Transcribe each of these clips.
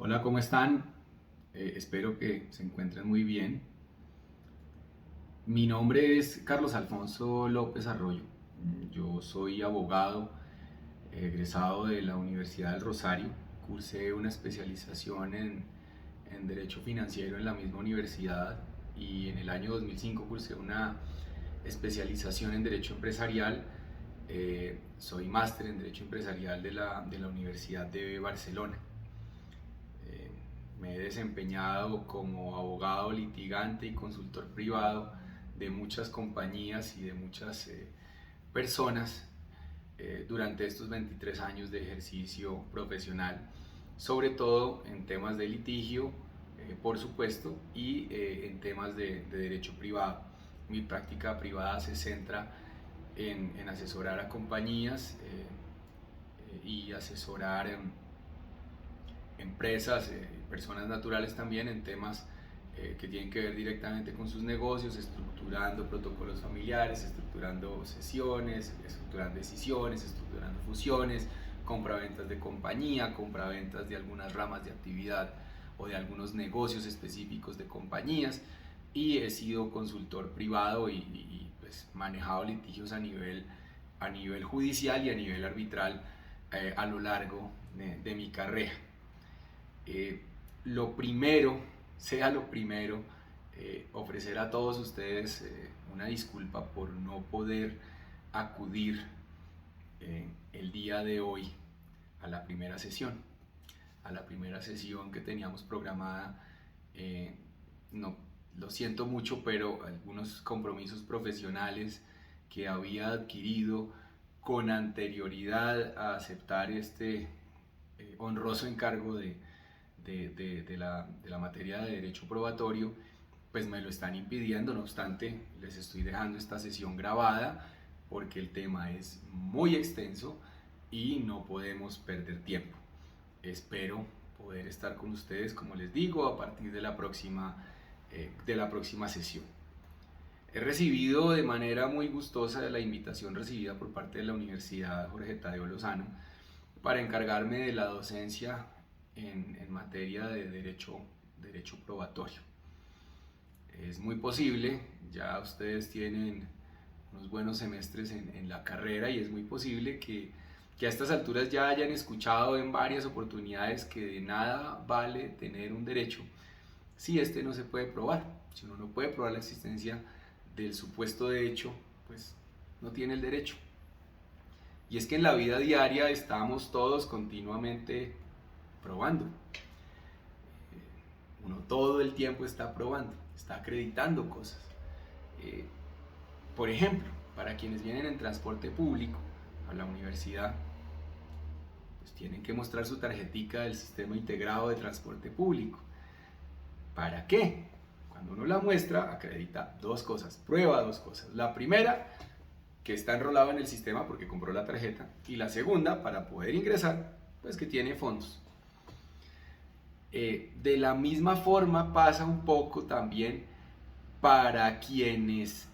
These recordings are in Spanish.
Hola, ¿cómo están? Espero que se encuentren muy bien. Mi nombre es Carlos Alfonso López Arroyo. Yo soy abogado egresado de la Universidad del Rosario. Cursé una especialización en Derecho Financiero en la misma universidad y en el año 2005 cursé una especialización en Derecho Empresarial. Soy máster en Derecho Empresarial de la Universidad de Barcelona. Eh, Me he desempeñado como abogado litigante y consultor privado de muchas compañías y de muchas personas durante estos 23 años de ejercicio profesional, sobre todo en temas de litigio, por supuesto, y en temas de derecho privado. Mi práctica privada se centra en asesorar a compañías y asesorar empresas, personas naturales también en temas que tienen que ver directamente con sus negocios, estructurando protocolos familiares, estructurando sesiones, estructurando decisiones, estructurando fusiones, compraventas de compañía, compraventas de algunas ramas de actividad o de algunos negocios específicos de compañías, y he sido consultor privado y pues manejado litigios a nivel judicial y a nivel arbitral a lo largo de mi carrera. eh, lo primero, sea lo primero, ofrecer a todos ustedes una disculpa por no poder acudir el día de hoy a la primera sesión. A la primera sesión que teníamos programada. No, lo siento mucho, pero algunos compromisos profesionales que había adquirido con anterioridad a aceptar este honroso encargo de la materia de derecho probatorio, pues me lo están impidiendo. No obstante, les estoy dejando esta sesión grabada porque el tema es muy extenso y no podemos perder tiempo. Espero poder estar con ustedes, como les digo, a partir de la próxima sesión. He recibido de manera muy gustosa la invitación recibida por parte de la Universidad Jorge Tadeo Lozano para encargarme de la docencia en materia de derecho probatorio. Es muy posible, ya ustedes tienen unos buenos semestres en la carrera, y es muy posible que a estas alturas ya hayan escuchado en varias oportunidades que de nada vale tener un derecho si este no se puede probar. Si uno no puede probar la existencia del supuesto derecho, pues no tiene el derecho. Y es que en la vida diaria estamos todos continuamente probando. Uno todo el tiempo está probando, está acreditando cosas. Eh, por ejemplo, para quienes vienen en transporte público a la universidad, pues tienen que mostrar su tarjetica del sistema integrado de transporte público. ¿Para qué? Cuando uno la muestra, acredita dos cosas, prueba dos cosas. La primera, que está enrolado en el sistema porque compró la tarjeta, y la segunda, para poder ingresar, pues que tiene fondos. De la misma forma pasa un poco también para quienes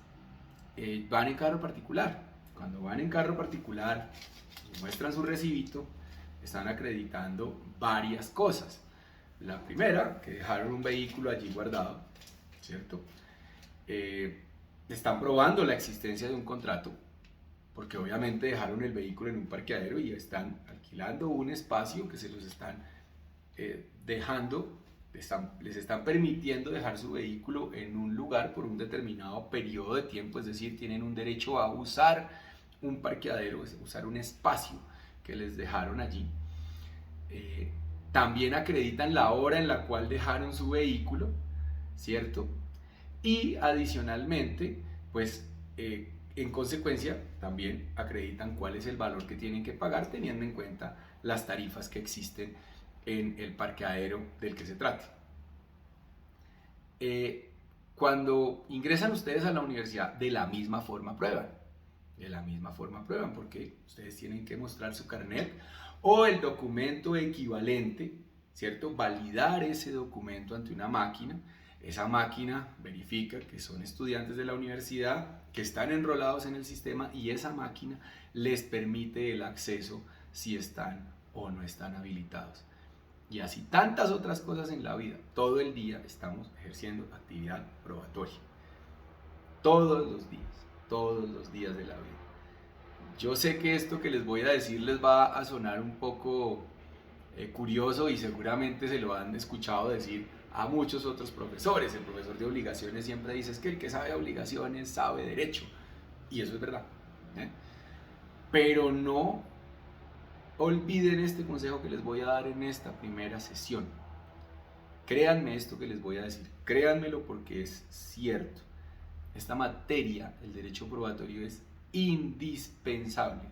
van en carro particular. Cuando van en carro particular y muestran su recibito, están acreditando varias cosas. La primera, que dejaron un vehículo allí guardado, ¿cierto? Están probando la existencia de un contrato, porque obviamente dejaron el vehículo en un parqueadero y están alquilando un espacio que se los están dejando, les están permitiendo dejar su vehículo en un lugar por un determinado periodo de tiempo. Es decir, tienen un derecho a usar un parqueadero, usar un espacio que les dejaron allí. También acreditan la hora en la cual dejaron su vehículo, ¿cierto? Y adicionalmente, pues en consecuencia, también acreditan cuál es el valor que tienen que pagar, teniendo en cuenta las tarifas que existen en el parqueadero del que se trate. Cuando ingresan ustedes a la universidad, de la misma forma prueban. De la misma forma prueban, porque ustedes tienen que mostrar su carnet o el documento equivalente, ¿cierto? Validar ese documento ante una máquina. Esa máquina verifica que son estudiantes de la universidad, que están enrolados en el sistema, y esa máquina les permite el acceso si están o no están habilitados. y así tantas otras cosas en la vida. Todo el día estamos ejerciendo actividad probatoria. Todos los días de la vida. Yo sé que esto que les voy a decir les va a sonar un poco curioso y seguramente se lo han escuchado decir a muchos otros profesores. El profesor de obligaciones siempre dice es que el que sabe obligaciones sabe derecho. Y eso es verdad. Pero no olviden este consejo que les voy a dar en esta primera sesión. Créanme esto que les voy a decir. Créanmelo porque es cierto. Esta materia, el derecho probatorio, es indispensable,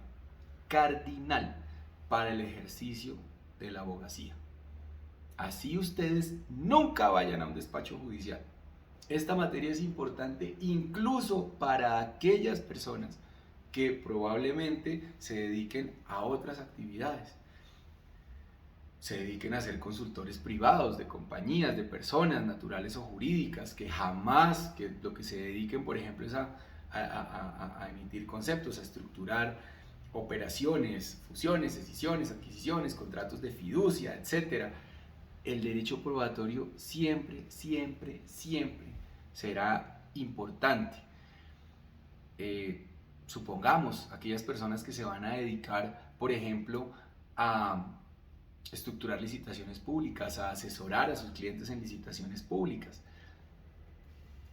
cardinal para el ejercicio de la abogacía. Así ustedes nunca vayan a un despacho judicial. Esta materia es importante incluso para aquellas personas que probablemente se dediquen a otras actividades. Se dediquen a ser consultores privados de compañías, de personas naturales o jurídicas, que jamás, que lo que se dediquen, por ejemplo, es a emitir conceptos, a estructurar operaciones, fusiones, escisiones, adquisiciones, contratos de fiducia, etc. El derecho probatorio siempre, siempre, siempre será importante. Supongamos aquellas personas que se van a dedicar, por ejemplo, a estructurar licitaciones públicas, a asesorar a sus clientes en licitaciones públicas.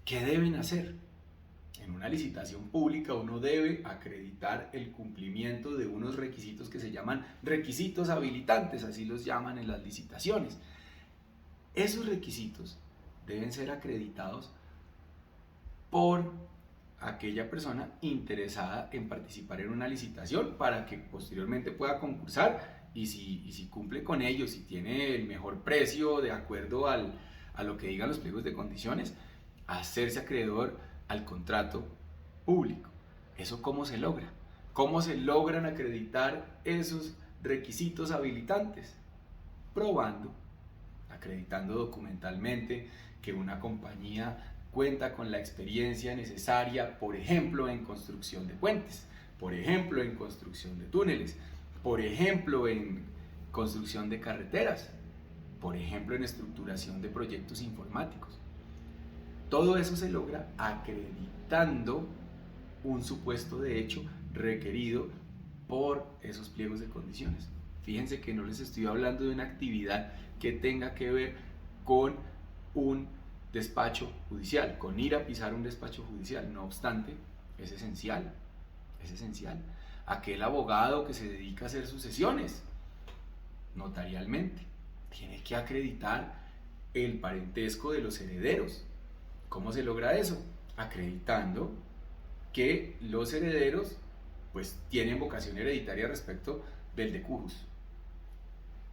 ¿Qué deben hacer? En una licitación pública uno debe acreditar el cumplimiento de unos requisitos que se llaman requisitos habilitantes, así los llaman en las licitaciones. Esos requisitos deben ser acreditados por aquella persona interesada en participar en una licitación para que posteriormente pueda concursar y si cumple con ellos, si tiene el mejor precio de acuerdo a lo que digan los pliegos de condiciones, hacerse acreedor al contrato público. ¿Eso cómo se logra? ¿Cómo se logran acreditar esos requisitos habilitantes? Probando, acreditando documentalmente que una compañía cuenta con la experiencia necesaria, por ejemplo, en construcción de puentes, por ejemplo, en construcción de túneles, por ejemplo, en construcción de carreteras, por ejemplo, en estructuración de proyectos informáticos. Todo eso se logra acreditando un supuesto de hecho requerido por esos pliegos de condiciones. Fíjense que no les estoy hablando de una actividad que tenga que ver con un despacho judicial, con ir a pisar un despacho judicial. No obstante, es esencial. Aquel abogado que se dedica a hacer sucesiones notarialmente tiene que acreditar el parentesco de los herederos. ¿Cómo se logra eso? Acreditando que los herederos pues tienen vocación hereditaria respecto del decujus.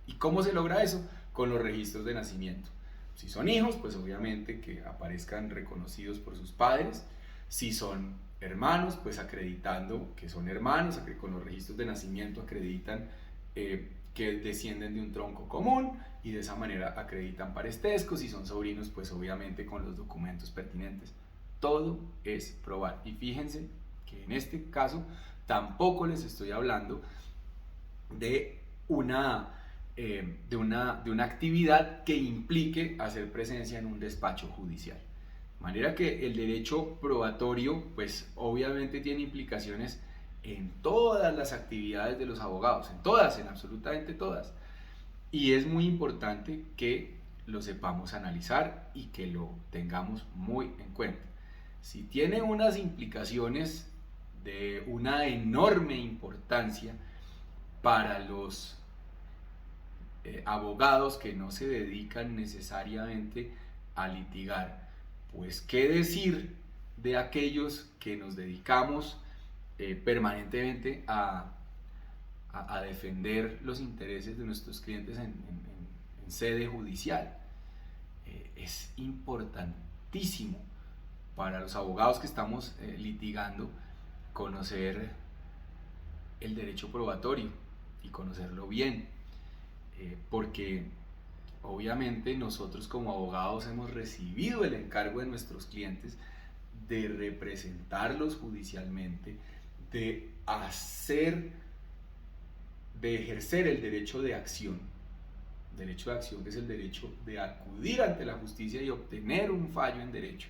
¿Y cómo se logra eso? Con los registros de nacimiento. Si son hijos, pues obviamente que aparezcan reconocidos por sus padres. Si son hermanos, pues acreditando que son hermanos, con los registros de nacimiento acreditan que descienden de un tronco común y de esa manera acreditan parentesco. Si son sobrinos, pues obviamente con los documentos pertinentes. Todo es probar. Y fíjense que en este caso tampoco les estoy hablando de una actividad que implique hacer presencia en un despacho judicial. De manera que el derecho probatorio, pues obviamente tiene implicaciones en todas las actividades de los abogados, en todas, en absolutamente todas. Y es muy importante que lo sepamos analizar y que lo tengamos muy en cuenta. Si tiene unas implicaciones de una enorme importancia para los abogados que no se dedican necesariamente a litigar, pues qué decir de aquellos que nos dedicamos permanentemente a defender los intereses de nuestros clientes en sede judicial. Es importantísimo para los abogados que estamos litigando conocer el derecho probatorio y conocerlo bien, porque obviamente nosotros como abogados hemos recibido el encargo de nuestros clientes de representarlos judicialmente, de ejercer el derecho de acción, derecho de acción, que es el derecho de acudir ante la justicia y obtener un fallo en derecho,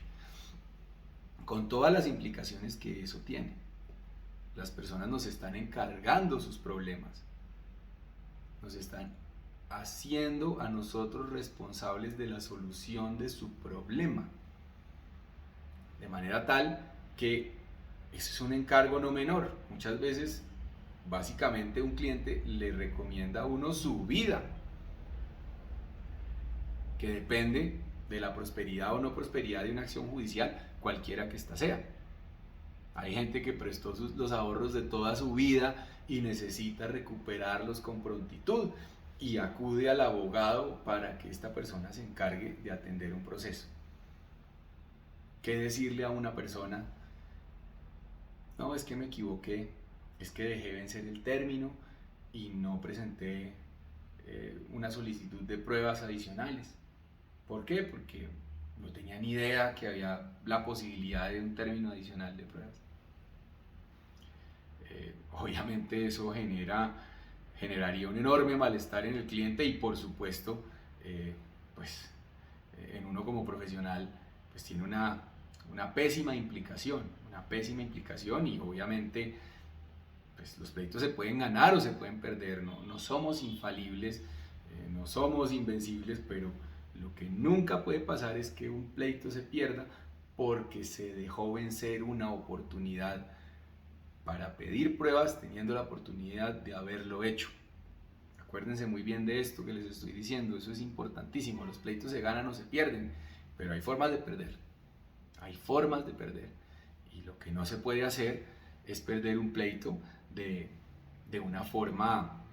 con todas las implicaciones que eso tiene. Las personas nos están encargando sus problemas, nos están haciendo a nosotros responsables de la solución de su problema, de manera tal que ese es un encargo no menor. Muchas veces, básicamente, un cliente le recomienda a uno su vida, que depende de la prosperidad o no prosperidad de una acción judicial, cualquiera que ésta sea. Hay gente que prestó los ahorros de toda su vida y necesita recuperarlos con prontitud y acude al abogado para que esta persona se encargue de atender un proceso. ¿Qué decirle a una persona? No, es que me equivoqué, es que dejé vencer el término y no presenté una solicitud de pruebas adicionales. ¿Por qué? Porque no tenía ni idea que había la posibilidad de un término adicional de pruebas. Obviamente eso generaría un enorme malestar en el cliente y por supuesto pues en uno como profesional pues tiene una pésima implicación y obviamente pues los pleitos se pueden ganar o se pueden perder, no somos infalibles, no somos invencibles, pero lo que nunca puede pasar es que un pleito se pierda porque se dejó vencer una oportunidad para pedir pruebas teniendo la oportunidad de haberlo hecho. Acuérdense muy bien de esto que les estoy diciendo, eso es importantísimo. Los pleitos se ganan o se pierden, pero hay formas de perder. Hay formas de perder. Y lo que no se puede hacer es perder un pleito de una forma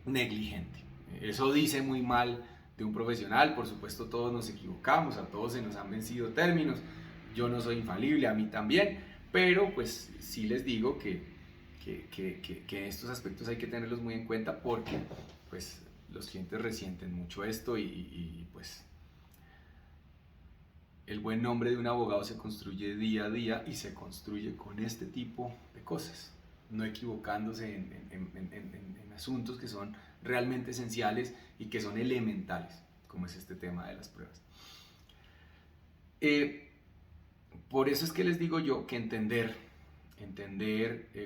negligente. Eso dice muy mal de un profesional. Por supuesto, todos nos equivocamos, a todos se nos han vencido términos. Yo no soy infalible, a mí también, pero pues sí les digo que estos aspectos hay que tenerlos muy en cuenta porque pues los clientes resienten mucho esto y pues el buen nombre de un abogado se construye día a día y se construye con este tipo de cosas, no equivocándose en asuntos que son realmente esenciales y que son elementales, como es este tema de las pruebas. Por eso es que les digo yo que entender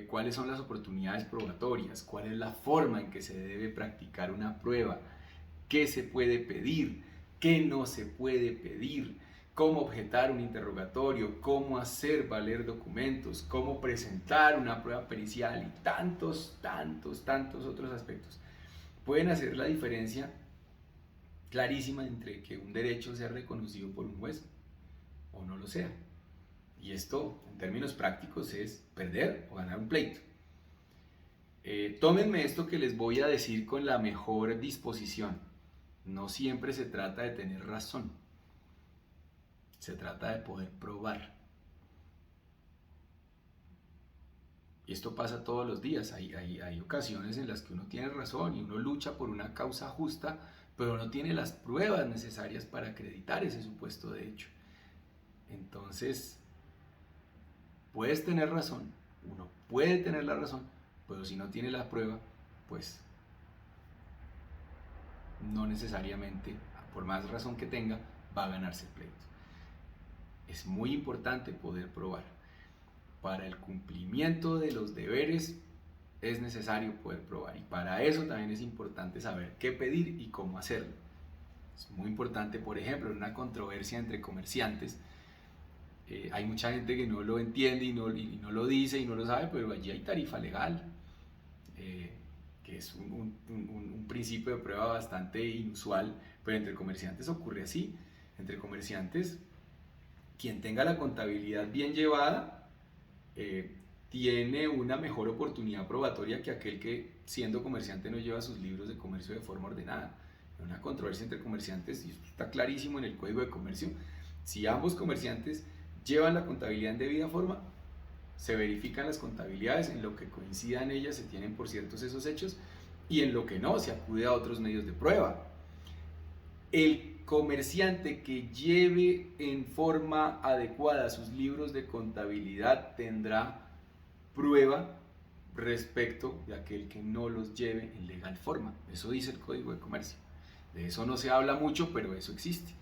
cuáles son las oportunidades probatorias, cuál es la forma en que se debe practicar una prueba, qué se puede pedir, qué no se puede pedir, cómo objetar un interrogatorio, cómo hacer valer documentos, cómo presentar una prueba pericial y tantos otros aspectos pueden hacer la diferencia clarísima entre que un derecho sea reconocido por un juez o no lo sea. Y esto, en términos prácticos, es perder o ganar un pleito. Tómenme esto que les voy a decir con la mejor disposición. No siempre se trata de tener razón. Se trata de poder probar. Y esto pasa todos los días. Hay ocasiones en las que uno tiene razón y uno lucha por una causa justa, pero no tiene las pruebas necesarias para acreditar ese supuesto de hecho. Entonces, puedes tener razón, uno puede tener la razón, pero si no tiene la prueba, pues no necesariamente, por más razón que tenga, va a ganarse el pleito. Es muy importante poder probar. Para el cumplimiento de los deberes es necesario poder probar y para eso también es importante saber qué pedir y cómo hacerlo. Es muy importante, por ejemplo, en una controversia entre comerciantes, hay mucha gente que no lo entiende y no lo dice y no lo sabe, pero allí hay tarifa legal, que es un principio de prueba bastante inusual, pero entre comerciantes ocurre así. Entre comerciantes, quien tenga la contabilidad bien llevada tiene una mejor oportunidad probatoria que aquel que, siendo comerciante, no lleva sus libros de comercio de forma ordenada. En una controversia entre comerciantes, y esto está clarísimo en el Código de Comercio, si ambos comerciantes llevan la contabilidad en debida forma, se verifican las contabilidades, en lo que coincidan ellas se tienen por ciertos esos hechos y en lo que no se acude a otros medios de prueba. El comerciante que lleve en forma adecuada sus libros de contabilidad tendrá prueba respecto de aquel que no los lleve en legal forma. Eso dice el Código de Comercio. De eso no se habla mucho, pero eso existe.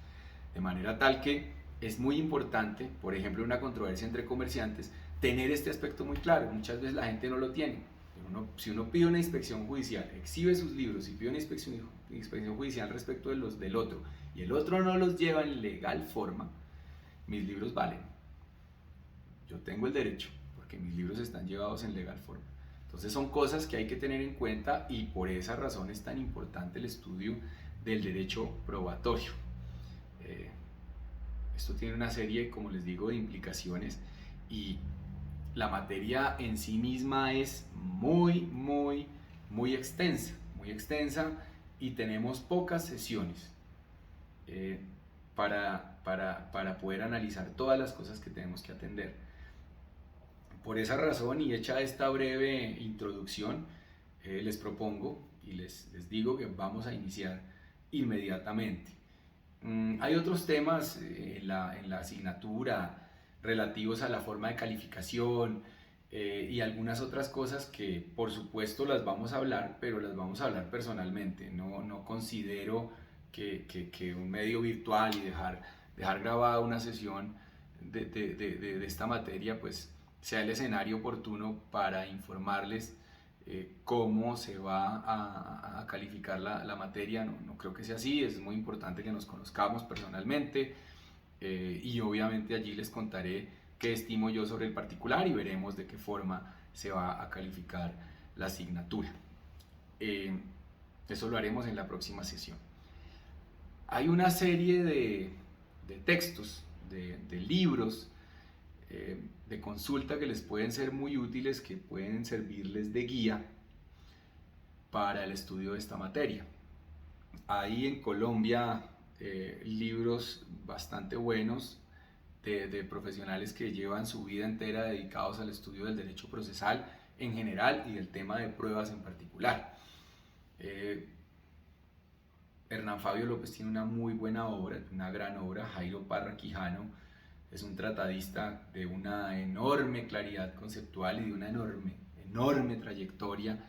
De manera tal que es muy importante, por ejemplo, en una controversia entre comerciantes, tener este aspecto muy claro. Muchas veces la gente no lo tiene. Si uno pide una inspección judicial, exhibe sus libros y pide una inspección judicial respecto de los del otro, y el otro no los lleva en legal forma, mis libros valen. Yo tengo el derecho, porque mis libros están llevados en legal forma. Entonces son cosas que hay que tener en cuenta y por esa razón es tan importante el estudio del derecho probatorio. Esto tiene una serie, como les digo, de implicaciones y la materia en sí misma es muy extensa y tenemos pocas sesiones para poder analizar todas las cosas que tenemos que atender. Por esa razón y hecha esta breve introducción, les propongo y les digo que vamos a iniciar inmediatamente. Hay otros temas en la asignatura relativos a la forma de calificación y algunas otras cosas que por supuesto las vamos a hablar, pero las vamos a hablar personalmente. No considero que un medio virtual y dejar grabada una sesión de esta materia pues sea el escenario oportuno para informarles cómo se va a calificar la materia. No creo que sea así, es muy importante que nos conozcamos personalmente y obviamente allí les contaré qué estimo yo sobre el particular y veremos de qué forma se va a calificar la asignatura. Eso lo haremos en la próxima sesión. Hay una serie de textos, de libros, de consulta que les pueden ser muy útiles, que pueden servirles de guía para el estudio de esta materia. Hay en Colombia libros bastante buenos de profesionales que llevan su vida entera dedicados al estudio del derecho procesal en general y del tema de pruebas en particular. Hernán Fabio López tiene una muy buena obra, una gran obra. Jairo Parra Quijano es un tratadista de una enorme claridad conceptual y de una enorme trayectoria.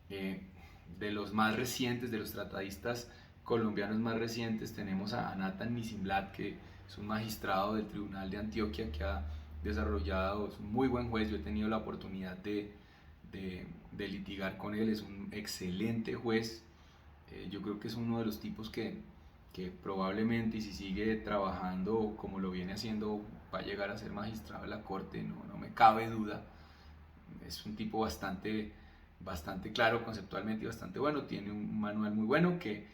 De los más recientes, de los tratadistas colombianos más recientes, tenemos a Nathan Nisimblad, que es un magistrado del Tribunal de Antioquia que ha desarrollado, es un muy buen juez. Yo he tenido la oportunidad de litigar con él, es un excelente juez. Yo creo que es uno de los tipos que probablemente, y si sigue trabajando como lo viene haciendo, va a llegar a ser magistrado de la Corte, no me cabe duda. Es un tipo bastante claro conceptualmente y bastante bueno, tiene un manual muy bueno que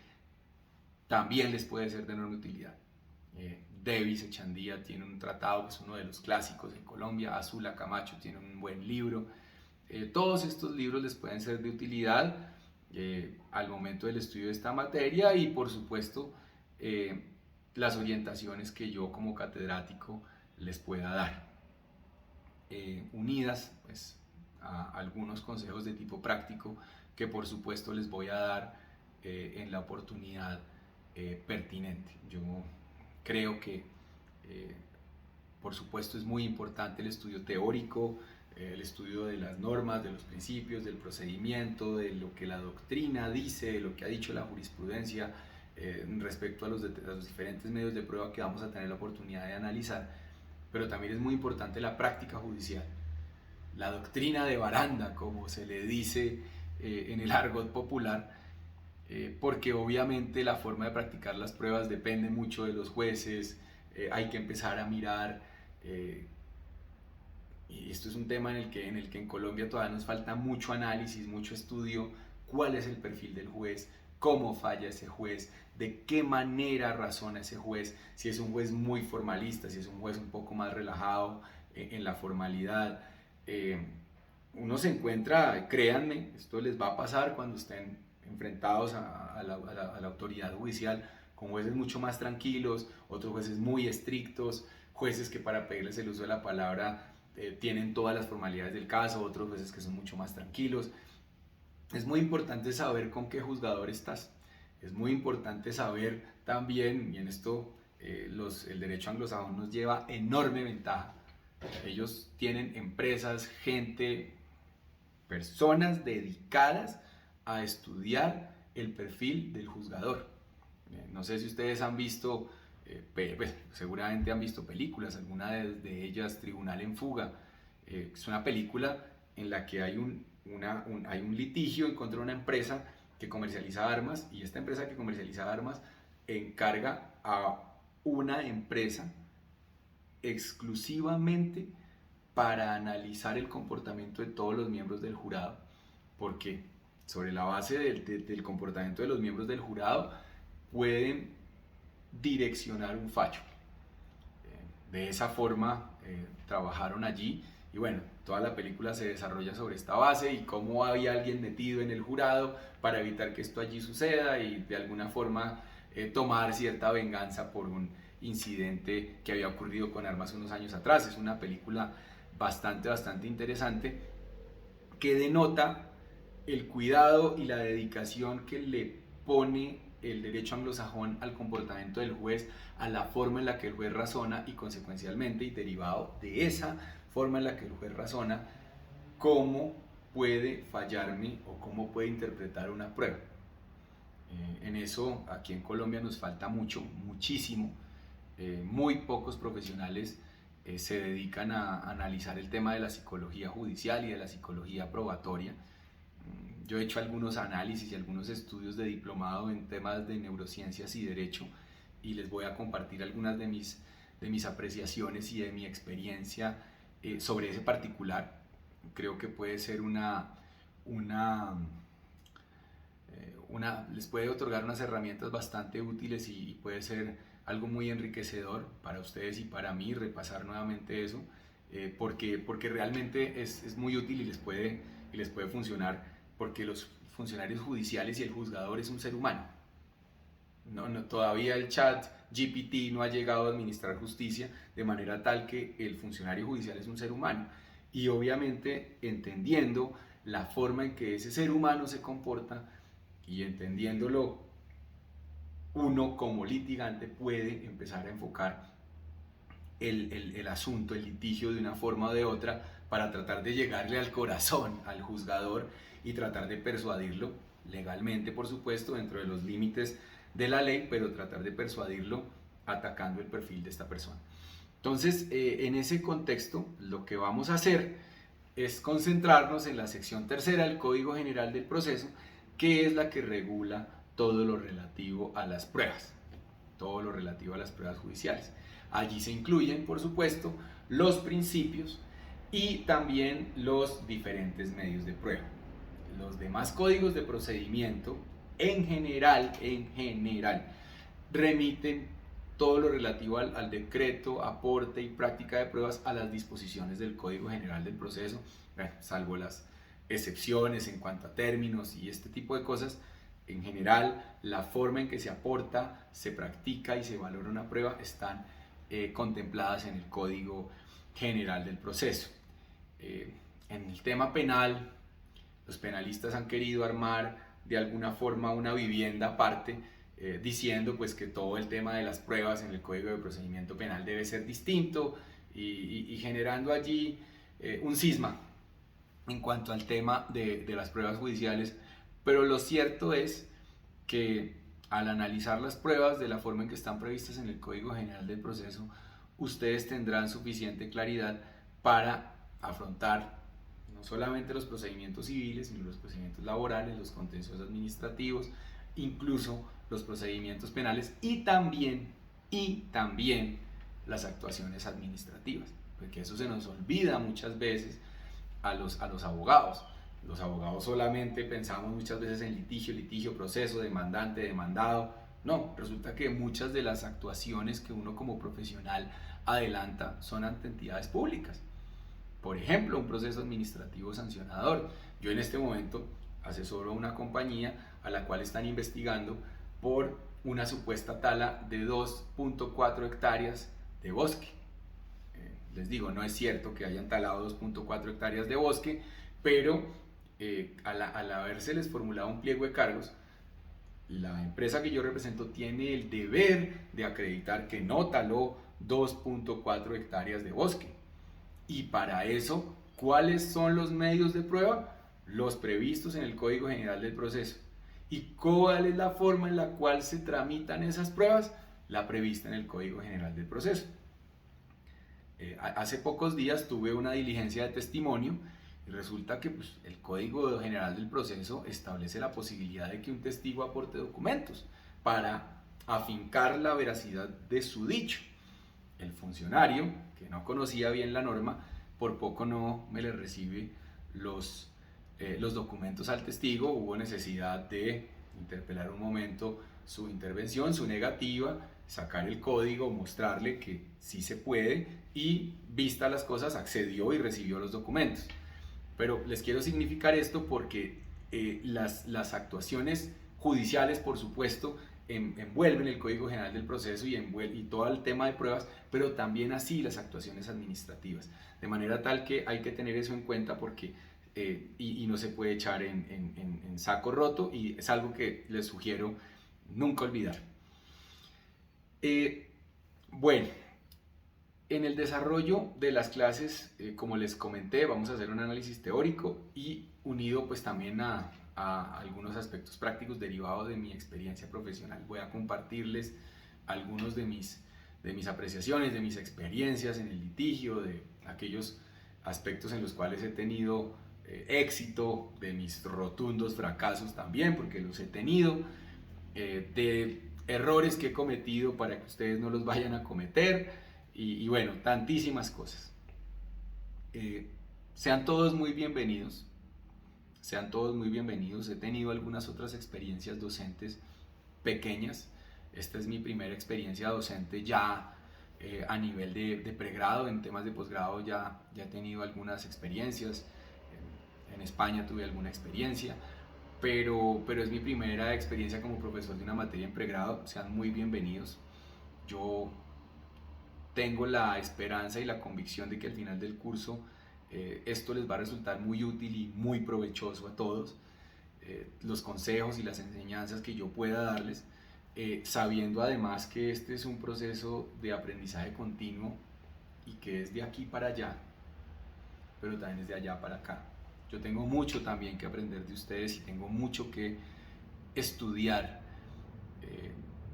también les puede ser de enorme utilidad. Davis Echandía tiene un tratado que es uno de los clásicos en Colombia. Azula Camacho tiene un buen libro. Todos estos libros les pueden ser de utilidad al momento del estudio de esta materia y por supuesto las orientaciones que yo como catedrático les pueda dar, unidas pues a algunos consejos de tipo práctico que por supuesto les voy a dar en la oportunidad pertinente. Yo creo que por supuesto es muy importante el estudio teórico, el estudio de las normas, de los principios, del procedimiento, de lo que la doctrina dice, de lo que ha dicho la jurisprudencia respecto a los diferentes medios de prueba que vamos a tener la oportunidad de analizar, pero también es muy importante la práctica judicial, la doctrina de baranda, como se le dice en el argot popular, porque obviamente la forma de practicar las pruebas depende mucho de los jueces. Hay que empezar a mirar, y esto es un tema en el que en Colombia todavía nos falta mucho análisis, mucho estudio, cuál es el perfil del juez, cómo falla ese juez, de qué manera razona ese juez, si es un juez muy formalista, si es un juez un poco más relajado en la formalidad. Uno se encuentra, créanme, esto les va a pasar cuando estén enfrentados a la autoridad judicial, con jueces mucho más tranquilos, otros jueces muy estrictos, jueces que para pedirles el uso de la palabra tienen todas las formalidades del caso, otros jueces que son mucho más tranquilos. Es muy importante saber con qué juzgador estás. Es muy importante saber también, y en esto el derecho anglosajón nos lleva enorme ventaja. Ellos tienen empresas, gente, personas dedicadas a estudiar el perfil del juzgador. No sé si ustedes han visto, pues, seguramente han visto películas, alguna de ellas Tribunal en Fuga. Es una película en la que hay hay un litigio en contra de una empresa que comercializa armas, y esta empresa que comercializa armas encarga a una empresa exclusivamente para analizar el comportamiento de todos los miembros del jurado, porque sobre la base del comportamiento de los miembros del jurado pueden direccionar un fallo. De esa forma trabajaron allí, y bueno, toda la película se desarrolla sobre esta base y cómo había alguien metido en el jurado para evitar que esto allí suceda y de alguna forma tomar cierta venganza por un incidente que había ocurrido con armas unos años atrás. Es una película bastante interesante que denota el cuidado y la dedicación que le pone el derecho anglosajón al comportamiento del juez, a la forma en la que el juez razona, y consecuencialmente y derivado de esa forma en la que el juez razona, cómo puede fallarme o cómo puede interpretar una prueba. En eso aquí en Colombia nos falta muchísimo. Muy pocos profesionales se dedican a analizar el tema de la psicología judicial y de la psicología probatoria. Yo he hecho algunos análisis y algunos estudios de diplomado en temas de neurociencias y derecho, y les voy a compartir algunas de mis apreciaciones y de mi experiencia sobre ese particular. Creo que puede ser les puede otorgar unas herramientas bastante útiles, y puede ser algo muy enriquecedor para ustedes y para mí repasar nuevamente eso, porque realmente es muy útil y les puede funcionar, porque los funcionarios judiciales y el juzgador es un ser humano. Todavía el chat GPT no ha llegado a administrar justicia de manera tal que el funcionario judicial es un ser humano, y obviamente entendiendo la forma en que ese ser humano se comporta y entendiéndolo, uno como litigante puede empezar a enfocar el asunto, el litigio, de una forma o de otra, para tratar de llegarle al corazón al juzgador y tratar de persuadirlo legalmente, por supuesto, dentro de los límites de la ley, pero tratar de persuadirlo atacando el perfil de esta persona. Entonces, en ese contexto, lo que vamos a hacer es concentrarnos en la sección tercera del Código General del Proceso, que es la que regula todo lo relativo a las pruebas, todo lo relativo a las pruebas judiciales. Allí se incluyen, por supuesto, los principios y también los diferentes medios de prueba. Los demás códigos de procedimiento, en general, remiten todo lo relativo al decreto, aporte y práctica de pruebas a las disposiciones del Código General del Proceso, salvo las excepciones en cuanto a términos y este tipo de cosas. En general, la forma en que se aporta, se practica y se valora una prueba están contempladas en el Código General del Proceso. En el tema penal, los penalistas han querido armar de alguna forma una vivienda aparte, diciendo pues que todo el tema de las pruebas en el Código de Procedimiento Penal debe ser distinto, y generando allí un cisma en cuanto al tema de las pruebas judiciales. Pero lo cierto es que al analizar las pruebas de la forma en que están previstas en el Código General del Proceso, ustedes tendrán suficiente claridad para afrontar no solamente los procedimientos civiles, sino los procedimientos laborales, los contenciosos administrativos, incluso los procedimientos penales, y también las actuaciones administrativas, porque eso se nos olvida muchas veces a los abogados. Los abogados solamente pensamos muchas veces en litigio, proceso, demandante, demandado. No, resulta que muchas de las actuaciones que uno como profesional adelanta son ante entidades públicas. Por ejemplo, un proceso administrativo sancionador. Yo en este momento asesoro a una compañía a la cual están investigando por una supuesta tala de 2.4 hectáreas de bosque. Les digo, no es cierto que hayan talado 2.4 hectáreas de bosque, pero al habérseles formulado un pliego de cargos, la empresa que yo represento tiene el deber de acreditar que no taló 2.4 hectáreas de bosque. Y para eso, ¿cuáles son los medios de prueba? Los previstos en el Código General del Proceso. ¿Y cuál es la forma en la cual se tramitan esas pruebas? La prevista en el Código General del Proceso. Hace pocos días tuve una diligencia de testimonio y resulta que pues, el Código General del Proceso establece la posibilidad de que un testigo aporte documentos para afincar la veracidad de su dicho. El funcionario, que no conocía bien la norma, por poco no me le recibe los documentos al testigo. Hubo necesidad de interpelar un momento su intervención, su negativa, sacar el código, mostrarle que sí se puede y, vista las cosas, accedió y recibió los documentos. Pero les quiero significar esto porque las actuaciones judiciales, por supuesto, envuelven el Código General del Proceso y todo el tema de pruebas, pero también así las actuaciones administrativas. De manera tal que hay que tener eso en cuenta porque y no se puede echar en saco roto, y es algo que les sugiero nunca olvidar. Bueno, en el desarrollo de las clases, como les comenté, vamos a hacer un análisis teórico y unido pues también a algunos aspectos prácticos derivados de mi experiencia profesional. Voy a compartirles algunos de mis apreciaciones, de mis experiencias en el litigio, de aquellos aspectos en los cuales he tenido éxito, de mis rotundos fracasos también, porque los he tenido, de errores que he cometido para que ustedes no los vayan a cometer y bueno, tantísimas cosas. Sean todos muy bienvenidos. Sean todos muy bienvenidos. He tenido algunas otras experiencias docentes pequeñas. Esta es mi primera experiencia docente ya a nivel de pregrado. En temas de posgrado ya he tenido algunas experiencias. En España tuve alguna experiencia, pero es mi primera experiencia como profesor de una materia en pregrado. Sean muy bienvenidos. Yo tengo la esperanza y la convicción de que al final del curso esto les va a resultar muy útil y muy provechoso a todos. Los consejos y las enseñanzas que yo pueda darles, sabiendo además que este es un proceso de aprendizaje continuo y que es de aquí para allá, pero también es de allá para acá. Yo tengo mucho también que aprender de ustedes y tengo mucho que estudiar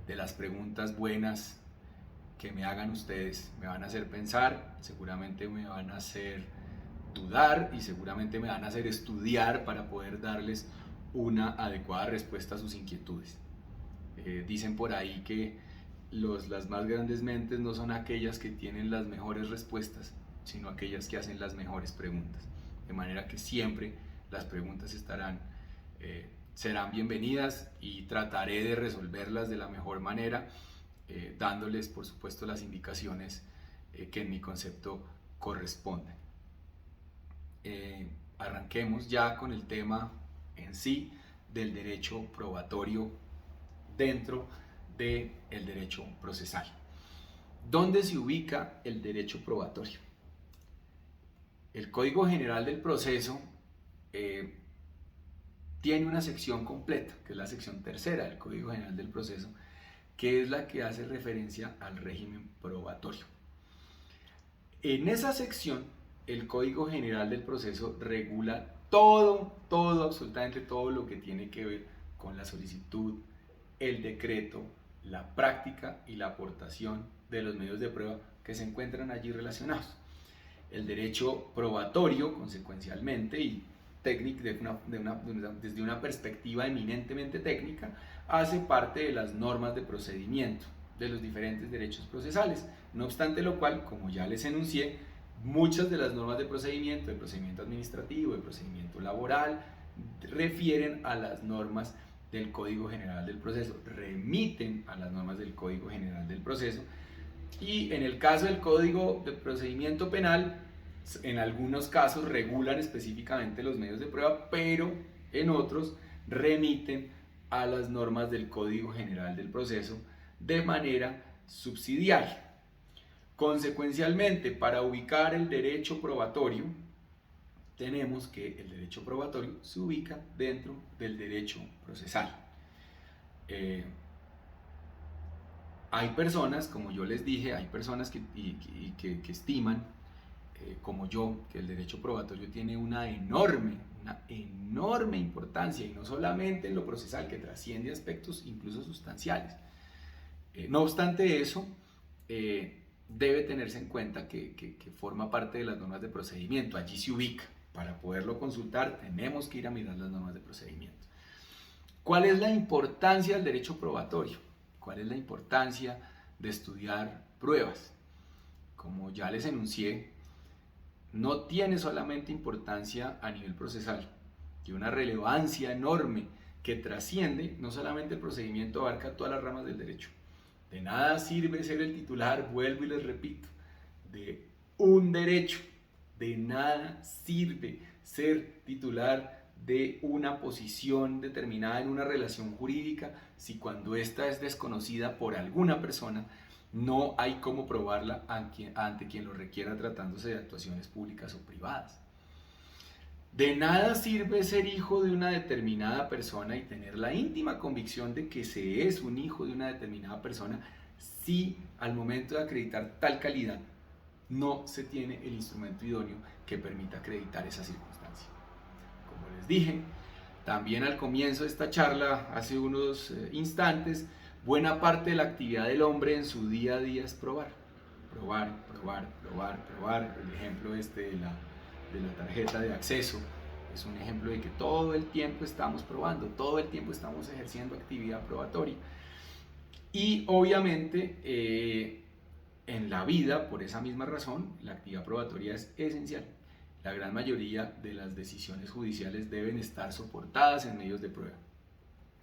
de las preguntas buenas que me hagan ustedes. Me van a hacer pensar, seguramente me van a hacer dudar y seguramente me van a hacer estudiar para poder darles una adecuada respuesta a sus inquietudes. Dicen por ahí que las más grandes mentes no son aquellas que tienen las mejores respuestas, sino aquellas que hacen las mejores preguntas. De manera que siempre las preguntas serán bienvenidas y trataré de resolverlas de la mejor manera, dándoles por supuesto las indicaciones que en mi concepto corresponden. Arranquemos ya con el tema en sí del derecho probatorio dentro del derecho procesal. ¿Dónde se ubica el derecho probatorio? El Código General del Proceso tiene una sección completa, que es la sección tercera del Código General del Proceso, que es la que hace referencia al régimen probatorio. En esa sección, el Código General del Proceso regula todo, absolutamente todo lo que tiene que ver con la solicitud, el decreto, la práctica y la aportación de los medios de prueba que se encuentran allí relacionados. El derecho probatorio, consecuencialmente, y desde una perspectiva eminentemente técnica, hace parte de las normas de procedimiento de los diferentes derechos procesales. No obstante lo cual, como ya les enuncié, muchas de las normas de procedimiento administrativo, de procedimiento laboral, refieren a las normas del Código General del Proceso, remiten a las normas del Código General del Proceso, y en el caso del Código de Procedimiento Penal, en algunos casos regulan específicamente los medios de prueba, pero en otros remiten a las normas del Código General del Proceso de manera subsidiaria. Consecuencialmente, para ubicar el derecho probatorio, tenemos que el derecho probatorio se ubica dentro del derecho procesal. Hay personas, como yo les dije, hay personas que estiman como yo, que el derecho probatorio tiene una enorme importancia, y no solamente en lo procesal, que trasciende aspectos incluso sustanciales. No obstante eso, debe tenerse en cuenta que forma parte de las normas de procedimiento, allí se ubica. Para poderlo consultar tenemos que ir a mirar las normas de procedimiento. ¿Cuál es la importancia del derecho probatorio? ¿Cuál es la importancia de estudiar pruebas? Como ya les enuncié, no tiene solamente importancia a nivel procesal, tiene una relevancia enorme que trasciende no solamente el procedimiento, abarca todas las ramas del derecho. De nada sirve ser el titular, vuelvo y les repito, de un derecho. De nada sirve ser titular de una posición determinada en una relación jurídica si cuando ésta es desconocida por alguna persona no hay cómo probarla ante quien lo requiera, tratándose de actuaciones públicas o privadas. De nada sirve ser hijo de una determinada persona y tener la íntima convicción de que se es un hijo de una determinada persona si al momento de acreditar tal calidad no se tiene el instrumento idóneo que permita acreditar esa circunstancia. Como les dije, también al comienzo de esta charla, hace unos instantes, buena parte de la actividad del hombre en su día a día es probar. Probar. El ejemplo de la tarjeta de acceso es un ejemplo de que todo el tiempo estamos probando, todo el tiempo estamos ejerciendo actividad probatoria. Y obviamente en la vida, por esa misma razón, la actividad probatoria es esencial. La gran mayoría de las decisiones judiciales deben estar soportadas en medios de prueba.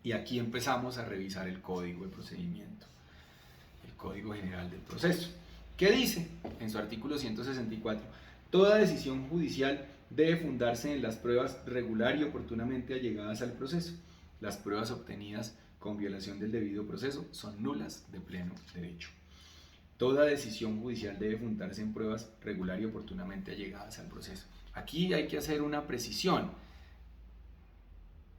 Y aquí empezamos a revisar el Código de Procedimiento, el Código General del Proceso. ¿Qué dice? En su artículo 164, toda decisión judicial debe fundarse en las pruebas regular y oportunamente allegadas al proceso. Las pruebas obtenidas con violación del debido proceso son nulas de pleno derecho. Toda decisión judicial debe fundarse en pruebas regular y oportunamente allegadas al proceso. Aquí hay que hacer una precisión.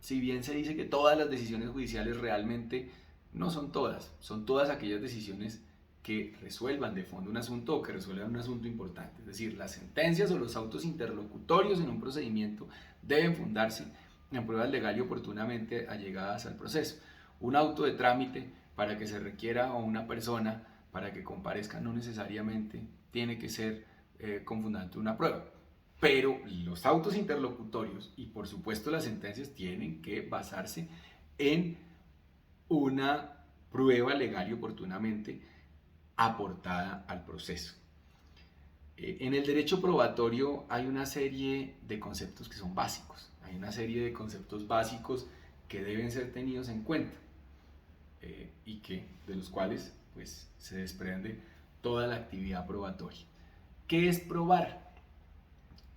Si bien se dice que todas las decisiones judiciales, realmente no son todas aquellas decisiones que resuelvan de fondo un asunto o que resuelvan un asunto importante. Es decir, las sentencias o los autos interlocutorios en un procedimiento deben fundarse en pruebas legal y oportunamente allegadas al proceso. Un auto de trámite para que se requiera a una persona para que comparezca no necesariamente tiene que ser con fundamento de una prueba. Pero los autos interlocutorios y por supuesto las sentencias tienen que basarse en una prueba legal y oportunamente aportada al proceso. En el derecho probatorio hay una serie de conceptos que son básicos, hay una serie de conceptos básicos que deben ser tenidos en cuenta y de los cuales pues, se desprende toda la actividad probatoria. ¿Qué es probar?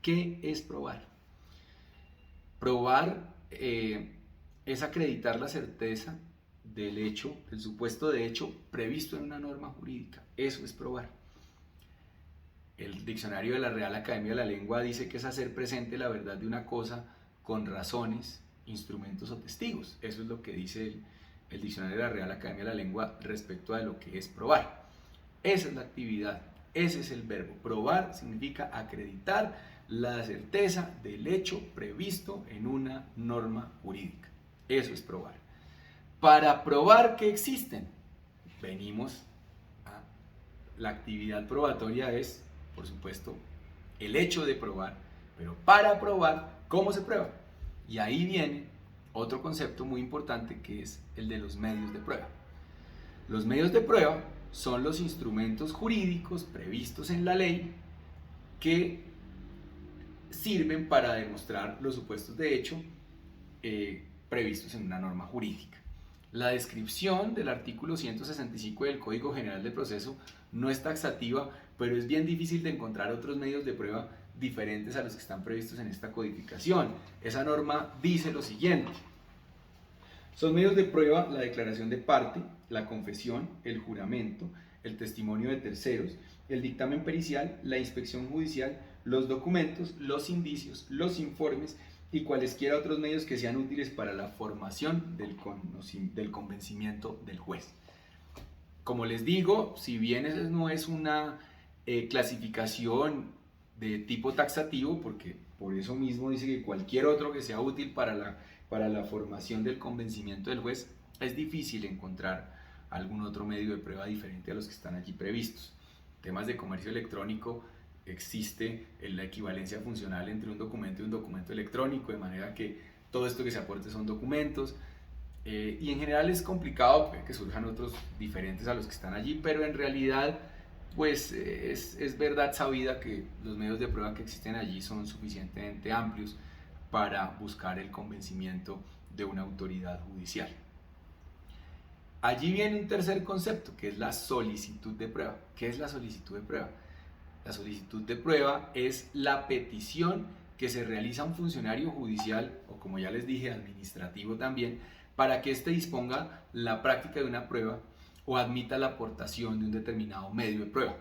¿Qué es probar? Probar es acreditar la certeza del hecho, del supuesto de hecho previsto en una norma jurídica. Eso es probar. El diccionario de la Real Academia de la Lengua dice que es hacer presente la verdad de una cosa con razones, instrumentos o testigos. Eso es lo que dice el diccionario de la Real Academia de la Lengua respecto a lo que es probar. Esa es la actividad, ese es el verbo. Probar significa acreditar la certeza del hecho previsto en una norma jurídica. Eso es probar. Para probar que existen, venimos a la actividad probatoria es, por supuesto, el hecho de probar, pero para probar, ¿cómo se prueba? Y ahí viene otro concepto muy importante que es el de los medios de prueba. Los medios de prueba son los instrumentos jurídicos previstos en la ley que sirven para demostrar los supuestos de hecho previstos en una norma jurídica. La descripción del artículo 165 del Código General del Proceso no es taxativa, pero es bien difícil de encontrar otros medios de prueba diferentes a los que están previstos en esta codificación. Esa norma dice lo siguiente: son medios de prueba la declaración de parte, la confesión, el juramento, el testimonio de terceros, el dictamen pericial, la inspección judicial, los documentos, los indicios, los informes y cualesquiera otros medios que sean útiles para la formación del convencimiento del juez. Como les digo, si bien esa no es una clasificación de tipo taxativo, porque por eso mismo dice que cualquier otro que sea útil para la formación del convencimiento del juez, es difícil encontrar algún otro medio de prueba diferente a los que están allí previstos. En temas de comercio electrónico existe la equivalencia funcional entre un documento y un documento electrónico, de manera que todo esto que se aporte son documentos. Y en general es complicado, puede que surjan otros diferentes a los que están allí, pero en realidad pues es verdad sabida que los medios de prueba que existen allí son suficientemente amplios para buscar el convencimiento de una autoridad judicial. Allí viene un tercer concepto, que es la solicitud de prueba. ¿Qué es la solicitud de prueba? La solicitud de prueba es la petición que se realiza a un funcionario judicial, o como ya les dije, administrativo también, para que éste disponga la práctica de una prueba o admita la aportación de un determinado medio de prueba.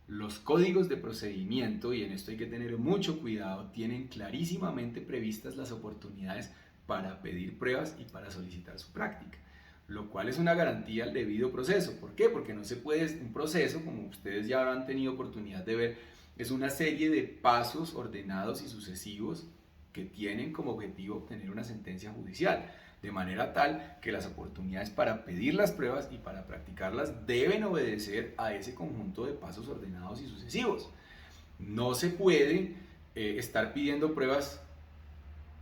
Los códigos de procedimiento, y en esto hay que tener mucho cuidado, tienen clarísimamente previstas las oportunidades para pedir pruebas y para solicitar su práctica, lo cual es una garantía al debido proceso. ¿Por qué? Porque no se puede, un proceso, como ustedes ya han tenido oportunidad de ver, es una serie de pasos ordenados y sucesivos que tienen como objetivo obtener una sentencia judicial, de manera tal que las oportunidades para pedir las pruebas y para practicarlas deben obedecer a ese conjunto de pasos ordenados y sucesivos. No se puede estar pidiendo pruebas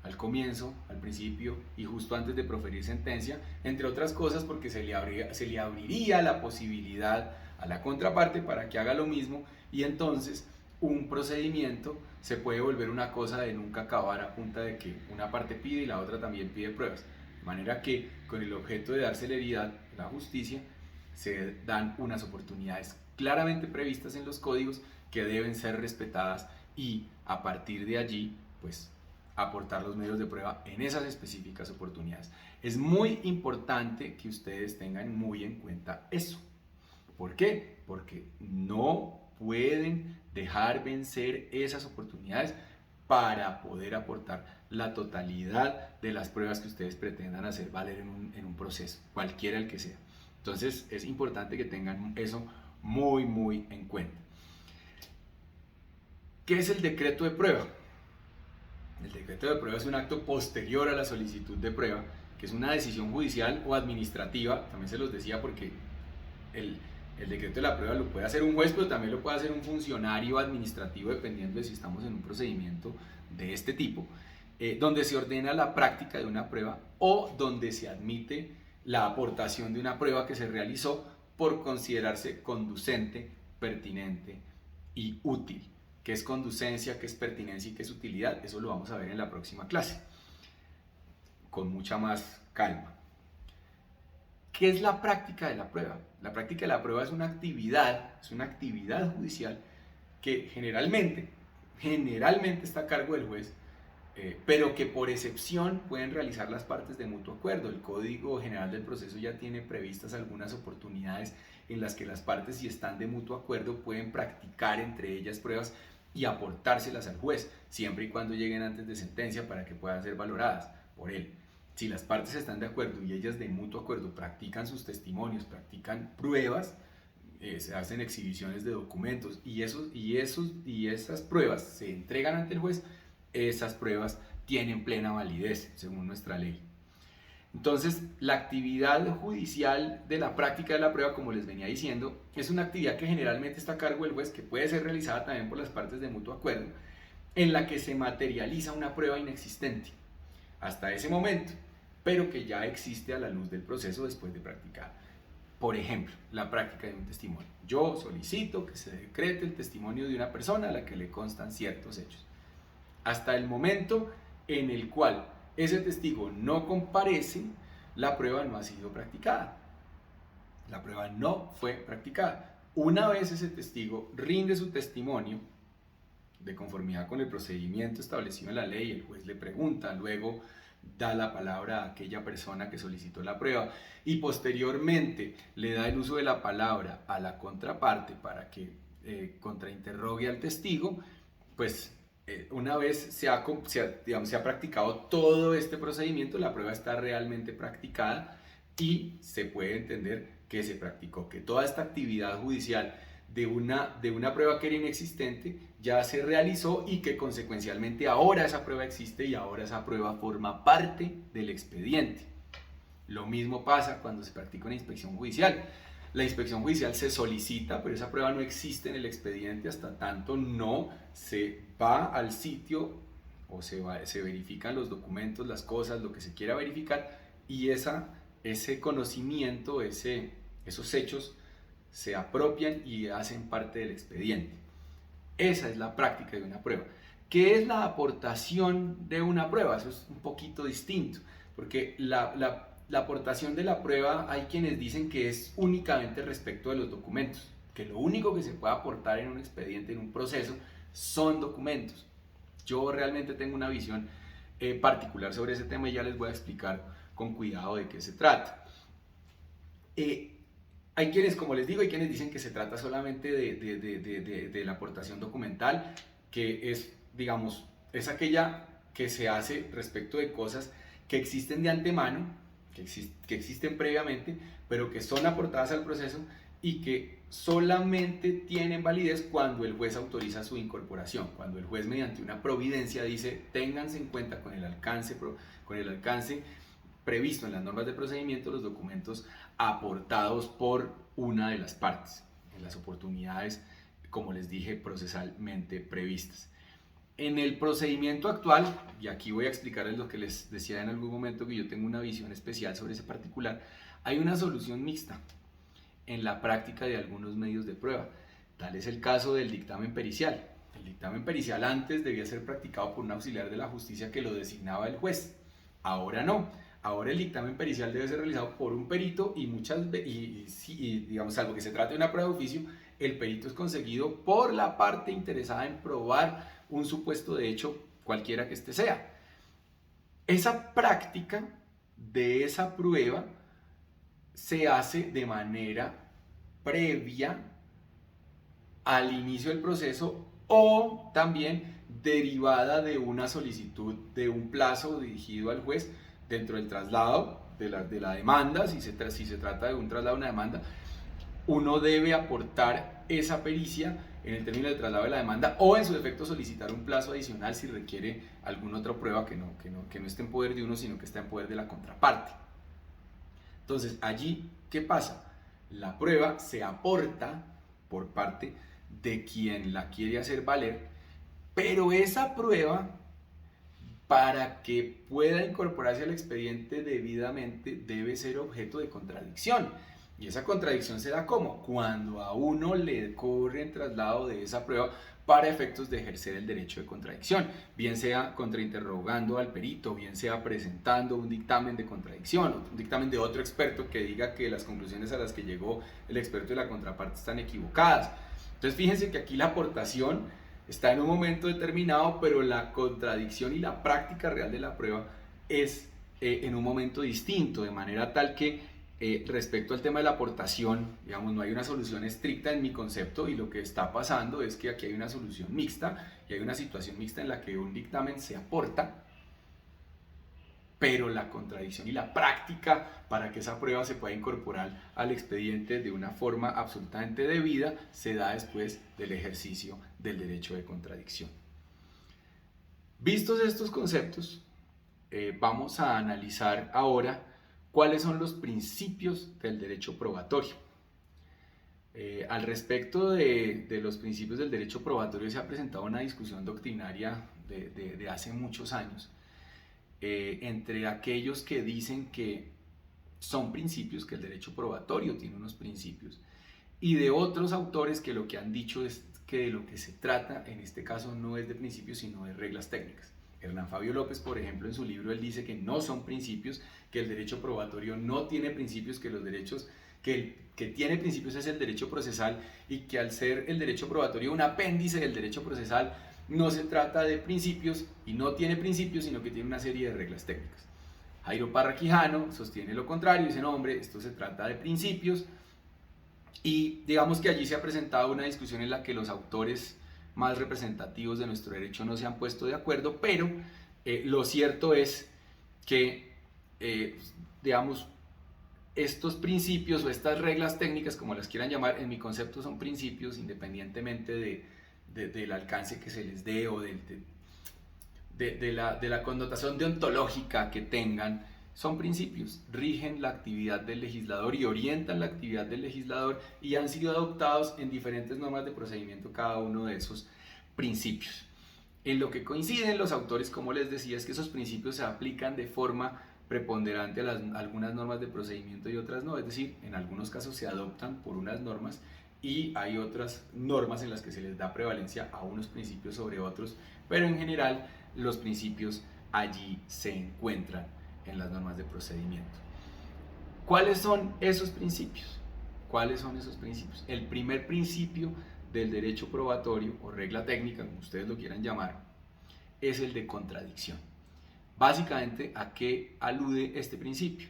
al comienzo, al principio y justo antes de proferir sentencia, entre otras cosas porque se le abriría la posibilidad a la contraparte para que haga lo mismo, y entonces un procedimiento se puede volver una cosa de nunca acabar a punta de que una parte pide y la otra también pide pruebas. De manera que con el objeto de dar celeridad a la justicia se dan unas oportunidades claramente previstas en los códigos que deben ser respetadas, y a partir de allí pues aportar los medios de prueba en esas específicas oportunidades. Es muy importante que ustedes tengan muy en cuenta eso. ¿Por qué? Porque no pueden dejar vencer esas oportunidades para poder aportar la totalidad de las pruebas que ustedes pretendan hacer valer en un proceso, cualquiera el que sea. Entonces es importante que tengan eso muy en cuenta. ¿Qué es el decreto de prueba? El decreto de prueba es un acto posterior a la solicitud de prueba, que es una decisión judicial o administrativa. También se los decía porque el decreto de la prueba lo puede hacer un juez, pero también lo puede hacer un funcionario administrativo, dependiendo de si estamos en un procedimiento de este tipo, donde se ordena la práctica de una prueba o donde se admite la aportación de una prueba que se realizó por considerarse conducente, pertinente y útil. ¿Qué es conducencia, qué es pertinencia y qué es utilidad? Eso lo vamos a ver en la próxima clase, con mucha más calma. ¿Qué es la práctica de la prueba? La práctica de la prueba es una actividad judicial que generalmente está a cargo del juez, pero que por excepción pueden realizar las partes de mutuo acuerdo. El Código General del Proceso ya tiene previstas algunas oportunidades en las que las partes, si están de mutuo acuerdo, pueden practicar entre ellas pruebas y aportárselas al juez, siempre y cuando lleguen antes de sentencia para que puedan ser valoradas por él. Si las partes están de acuerdo y ellas de mutuo acuerdo practican sus testimonios, practican pruebas, se hacen exhibiciones de documentos y esas pruebas se entregan ante el juez, esas pruebas tienen plena validez según nuestra ley. Entonces, la actividad judicial de la práctica de la prueba, como les venía diciendo, es una actividad que generalmente está a cargo del juez, que puede ser realizada también por las partes de mutuo acuerdo, en la que se materializa una prueba inexistente hasta ese momento, pero que ya existe a la luz del proceso después de practicar. Por ejemplo, la práctica de un testimonio. Yo solicito que se decrete el testimonio de una persona a la que le constan ciertos hechos. Hasta el momento en el cual ese testigo no comparece, la prueba no ha sido practicada. La prueba no fue practicada. Una vez ese testigo rinde su testimonio de conformidad con el procedimiento establecido en la ley, el juez le pregunta, luego da la palabra a aquella persona que solicitó la prueba y posteriormente le da el uso de la palabra a la contraparte para que contrainterrogue al testigo, pues una vez se ha practicado todo este procedimiento, la prueba está realmente practicada y se puede entender que se practicó, que toda esta actividad judicial de una prueba que era inexistente ya se realizó y que consecuencialmente ahora esa prueba existe y ahora esa prueba forma parte del expediente. Lo mismo pasa cuando se practica una inspección judicial. La inspección judicial se solicita, pero esa prueba no existe en el expediente hasta tanto no se va al sitio o se verifican los documentos, las cosas, lo que se quiera verificar, y ese conocimiento, esos hechos se apropian y hacen parte del expediente. Esa es la práctica de una prueba. ¿Qué es la aportación de una prueba? Eso es un poquito distinto, porque la aportación de la prueba hay quienes dicen que es únicamente respecto de los documentos, que lo único que se puede aportar en un expediente, en un proceso, son documentos. Yo realmente tengo una visión particular sobre ese tema y ya les voy a explicar con cuidado de qué se trata. Hay quienes, como les digo, hay quienes dicen que se trata solamente de la aportación documental, que es, digamos, es aquella que se hace respecto de cosas que existen de antemano, que existen previamente, pero que son aportadas al proceso y que solamente tienen validez cuando el juez autoriza su incorporación, cuando el juez mediante una providencia dice ténganse en cuenta con el alcance previsto en las normas de procedimiento los documentos aportados por una de las partes, en las oportunidades, como les dije, procesalmente previstas. En el procedimiento actual, y aquí voy a explicarles lo que les decía en algún momento, que yo tengo una visión especial sobre ese particular, hay una solución mixta en la práctica de algunos medios de prueba. Tal es el caso del dictamen pericial. El dictamen pericial antes debía ser practicado por un auxiliar de la justicia que lo designaba el juez. Ahora no. Ahora el dictamen pericial debe ser realizado por un perito y digamos, salvo que se trate de una prueba de oficio, el perito es conseguido por la parte interesada en probar un supuesto de hecho, cualquiera que este sea. Esa práctica de esa prueba se hace de manera previa al inicio del proceso o también derivada de una solicitud de un plazo dirigido al juez dentro del traslado de la demanda. Si se trata de un traslado de una demanda, uno debe aportar esa pericia en el término del traslado de la demanda o en su defecto solicitar un plazo adicional si requiere alguna otra prueba que no esté en poder de uno, sino que está en poder de la contraparte. Entonces, allí, ¿qué pasa? La prueba se aporta por parte de quien la quiere hacer valer, pero esa prueba, para que pueda incorporarse al expediente debidamente, debe ser objeto de contradicción. Y esa contradicción se da ¿cómo? Cuando a uno le corre el traslado de esa prueba para efectos de ejercer el derecho de contradicción, bien sea contrainterrogando al perito, bien sea presentando un dictamen de contradicción, un dictamen de otro experto que diga que las conclusiones a las que llegó el experto de la contraparte están equivocadas. Entonces fíjense que aquí la aportación está en un momento determinado, pero la contradicción y la práctica real de la prueba es en un momento distinto, de manera tal que respecto al tema de la aportación, digamos, no hay una solución estricta en mi concepto, y lo que está pasando es que aquí hay una solución mixta y hay una situación mixta en la que un dictamen se aporta, pero la contradicción y la práctica para que esa prueba se pueda incorporar al expediente de una forma absolutamente debida se da después del ejercicio del derecho de contradicción. Vistos estos conceptos, vamos a analizar ahora cuáles son los principios del derecho probatorio. Al respecto de los principios del derecho probatorio se ha presentado una discusión doctrinaria de hace muchos años entre aquellos que dicen que son principios, que el derecho probatorio tiene unos principios, y de otros autores que lo que han dicho es que de lo que se trata en este caso no es de principios sino de reglas técnicas. Hernán Fabio López, por ejemplo, en su libro él dice que no son principios, que el derecho probatorio no tiene principios, que los derechos que tiene principios es el derecho procesal, y que al ser el derecho probatorio un apéndice del derecho procesal no se trata de principios y no tiene principios, sino que tiene una serie de reglas técnicas. Jairo Parra Quijano sostiene lo contrario, dice no hombre, esto se trata de principios, y digamos que allí se ha presentado una discusión en la que los autores más representativos de nuestro derecho no se han puesto de acuerdo, pero lo cierto es que, digamos, estos principios o estas reglas técnicas, como las quieran llamar, en mi concepto son principios, independientemente del alcance que se les dé o de la connotación deontológica que tengan, son principios, rigen la actividad del legislador y orientan la actividad del legislador y han sido adoptados en diferentes normas de procedimiento cada uno de esos principios. En lo que coinciden los autores, como les decía, es que esos principios se aplican de forma preponderante a algunas normas de procedimiento y otras no, es decir, en algunos casos se adoptan por unas normas y hay otras normas en las que se les da prevalencia a unos principios sobre otros, pero en general los principios allí se encuentran en las normas de procedimiento. ¿Cuáles son esos principios? ¿Cuáles son esos principios? El primer principio del derecho probatorio o regla técnica, como ustedes lo quieran llamar, es el de contradicción. Básicamente, ¿a qué alude este principio?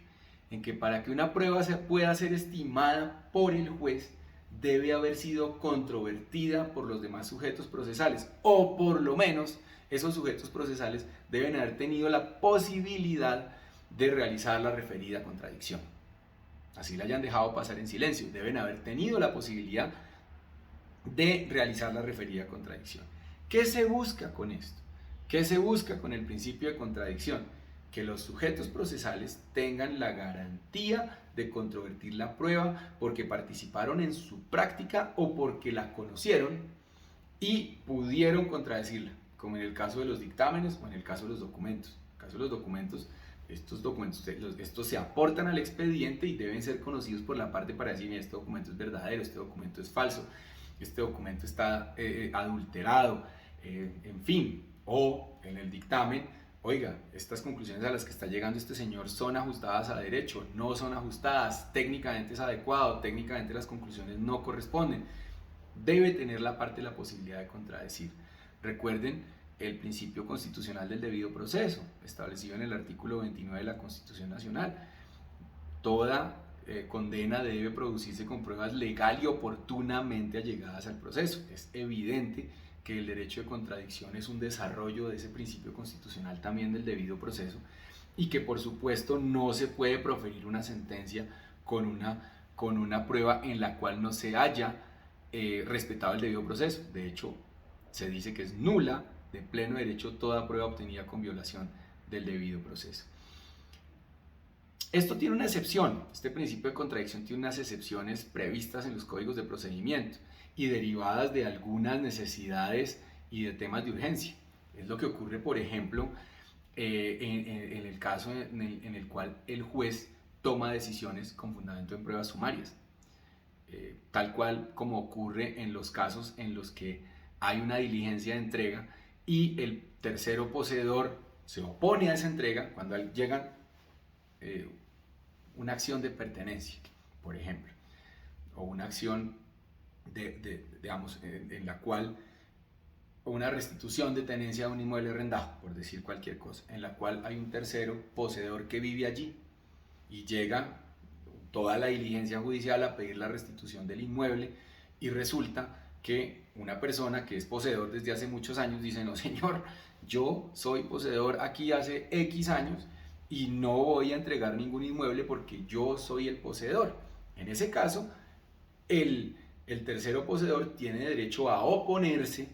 En que para que una prueba pueda ser estimada por el juez, debe haber sido controvertida por los demás sujetos procesales, o por lo menos esos sujetos procesales deben haber tenido la posibilidad de realizar la referida contradicción. Así la hayan dejado pasar en silencio, deben haber tenido la posibilidad de realizar la referida contradicción. ¿Qué se busca con esto? ¿Qué se busca con el principio de contradicción? Que los sujetos procesales tengan la garantía de controvertir la prueba porque participaron en su práctica o porque la conocieron y pudieron contradecirla, como en el caso de los dictámenes o en el caso de los documentos. En el caso de los documentos, estos se aportan al expediente y deben ser conocidos por la parte para decir: este documento es verdadero, este documento es falso, este documento está adulterado, en fin. O en el dictamen: oiga, estas conclusiones a las que está llegando este señor son ajustadas a derecho, no son ajustadas, técnicamente es adecuado, técnicamente las conclusiones no corresponden. Debe tener la parte la posibilidad de contradecir. Recuerden el principio constitucional del debido proceso, establecido en el artículo 29 de la Constitución Nacional. Toda condena debe producirse con pruebas legal y oportunamente allegadas al proceso. Es evidente que el derecho de contradicción es un desarrollo de ese principio constitucional también del debido proceso y que por supuesto no se puede proferir una sentencia con una prueba en la cual no se haya respetado el debido proceso. De hecho, se dice que es nula de pleno derecho toda prueba obtenida con violación del debido proceso. Esto tiene una excepción, este principio de contradicción tiene unas excepciones previstas en los códigos de procedimiento y derivadas de algunas necesidades y de temas de urgencia. Es lo que ocurre, por ejemplo, en el caso en el cual el juez toma decisiones con fundamento en pruebas sumarias, tal cual como ocurre en los casos en los que hay una diligencia de entrega y el tercero poseedor se opone a esa entrega cuando llega una acción de pertenencia, por ejemplo, o una acción digamos, en la cual, o una restitución de tenencia de un inmueble arrendado, por decir cualquier cosa, en la cual hay un tercero poseedor que vive allí y llega toda la diligencia judicial a pedir la restitución del inmueble y resulta que una persona que es poseedor desde hace muchos años dice: no señor, yo soy poseedor aquí hace X años y no voy a entregar ningún inmueble porque yo soy el poseedor. En ese caso, el tercero poseedor tiene derecho a oponerse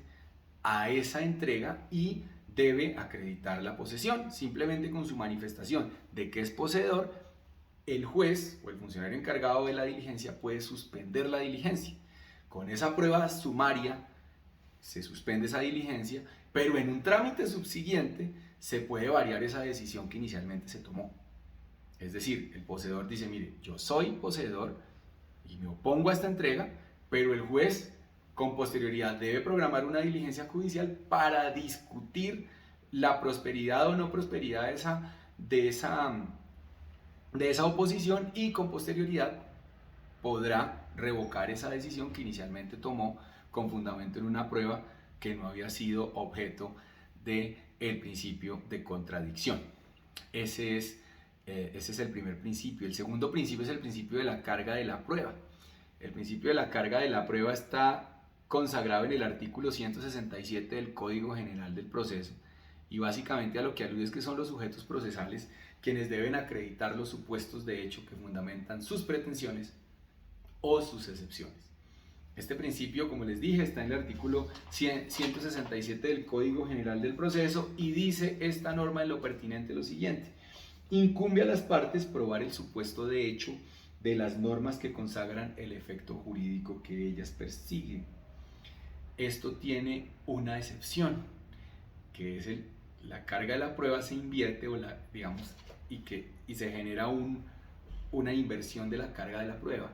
a esa entrega y debe acreditar la posesión. Simplemente con su manifestación de que es poseedor, el juez o el funcionario encargado de la diligencia puede suspender la diligencia. Con esa prueba sumaria se suspende esa diligencia, pero en un trámite subsiguiente se puede variar esa decisión que inicialmente se tomó. Es decir, el poseedor dice: mire, yo soy poseedor y me opongo a esta entrega, pero el juez con posterioridad debe programar una diligencia judicial para discutir la prosperidad o no prosperidad de esa oposición y con posterioridad podrá revocar esa decisión que inicialmente tomó con fundamento en una prueba que no había sido objeto del principio de contradicción. Ese es el primer principio. El segundo principio es el principio de la carga de la prueba. El principio de la carga de la prueba está consagrado en el artículo 167 del Código General del Proceso y básicamente a lo que alude es que son los sujetos procesales quienes deben acreditar los supuestos de hecho que fundamentan sus pretensiones o sus excepciones. Este principio, como les dije, está en el artículo 167 del Código General del Proceso y dice esta norma en lo pertinente lo siguiente: incumbe a las partes probar el supuesto de hecho de las normas que consagran el efecto jurídico que ellas persiguen. Esto tiene una excepción, que es la carga de la prueba se invierte y se genera una inversión de la carga de la prueba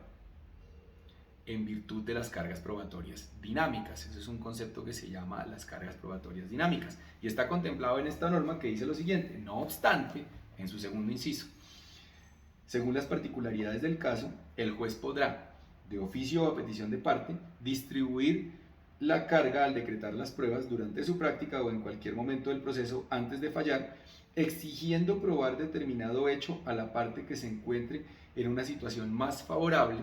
en virtud de las cargas probatorias dinámicas. Eso es un concepto que se llama las cargas probatorias dinámicas y está contemplado en esta norma, que dice lo siguiente: no obstante, en su segundo inciso, según las particularidades del caso, el juez podrá, de oficio o a petición de parte, distribuir la carga al decretar las pruebas durante su práctica o en cualquier momento del proceso antes de fallar, exigiendo probar determinado hecho a la parte que se encuentre en una situación más favorable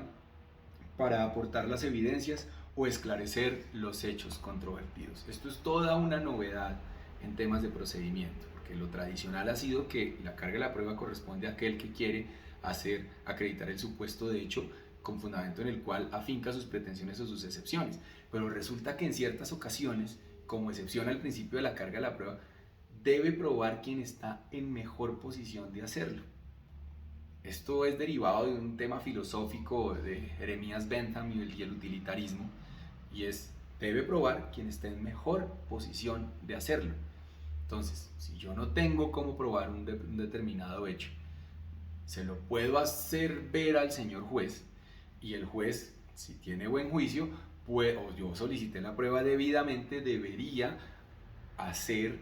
para aportar las evidencias o esclarecer los hechos controvertidos. Esto es toda una novedad en temas de procedimiento, porque lo tradicional ha sido que la carga de la prueba corresponde a aquel que quiere acreditar el supuesto de hecho con fundamento en el cual afinca sus pretensiones o sus excepciones. Pero resulta que en ciertas ocasiones, como excepción al principio de la carga de la prueba, debe probar quien está en mejor posición de hacerlo. Esto es derivado de un tema filosófico de Jeremías Bentham y el utilitarismo, y debe probar quien está en mejor posición de hacerlo. Entonces, si yo no tengo cómo probar un determinado hecho, se lo puedo hacer ver al señor juez, y el juez, si tiene buen juicio, o yo solicité la prueba debidamente, debería hacer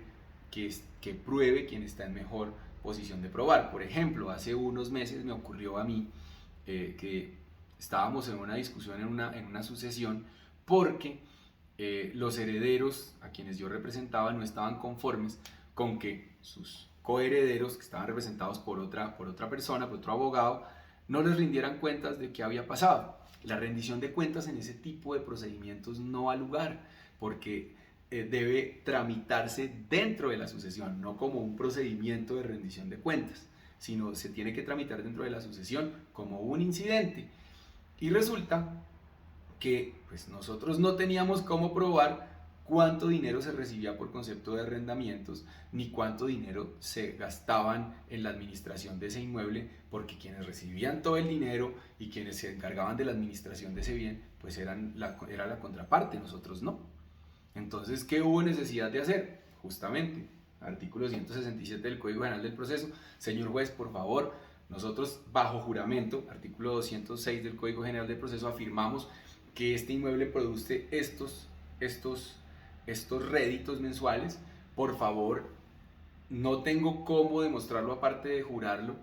que pruebe quien está en mejor posición de probar. Por ejemplo, hace unos meses me ocurrió a mí que estábamos en una discusión en una sucesión porque los herederos a quienes yo representaba no estaban conformes con que sus coherederos, que estaban representados por otra persona, por otro abogado, no les rindieran cuentas de qué había pasado. La rendición de cuentas en ese tipo de procedimientos no ha lugar, porque debe tramitarse dentro de la sucesión, no como un procedimiento de rendición de cuentas, sino se tiene que tramitar dentro de la sucesión como un incidente. Y resulta que pues, nosotros no teníamos cómo probar cuánto dinero se recibía por concepto de arrendamientos, ni cuánto dinero se gastaban en la administración de ese inmueble, porque quienes recibían todo el dinero y quienes se encargaban de la administración de ese bien, pues era la contraparte, nosotros no. Entonces, ¿qué hubo necesidad de hacer? Justamente, artículo 167 del Código General del Proceso: señor juez, por favor, nosotros bajo juramento, artículo 206 del Código General del Proceso, afirmamos que este inmueble produce estos réditos mensuales. Por favor, no tengo cómo demostrarlo aparte de jurarlo.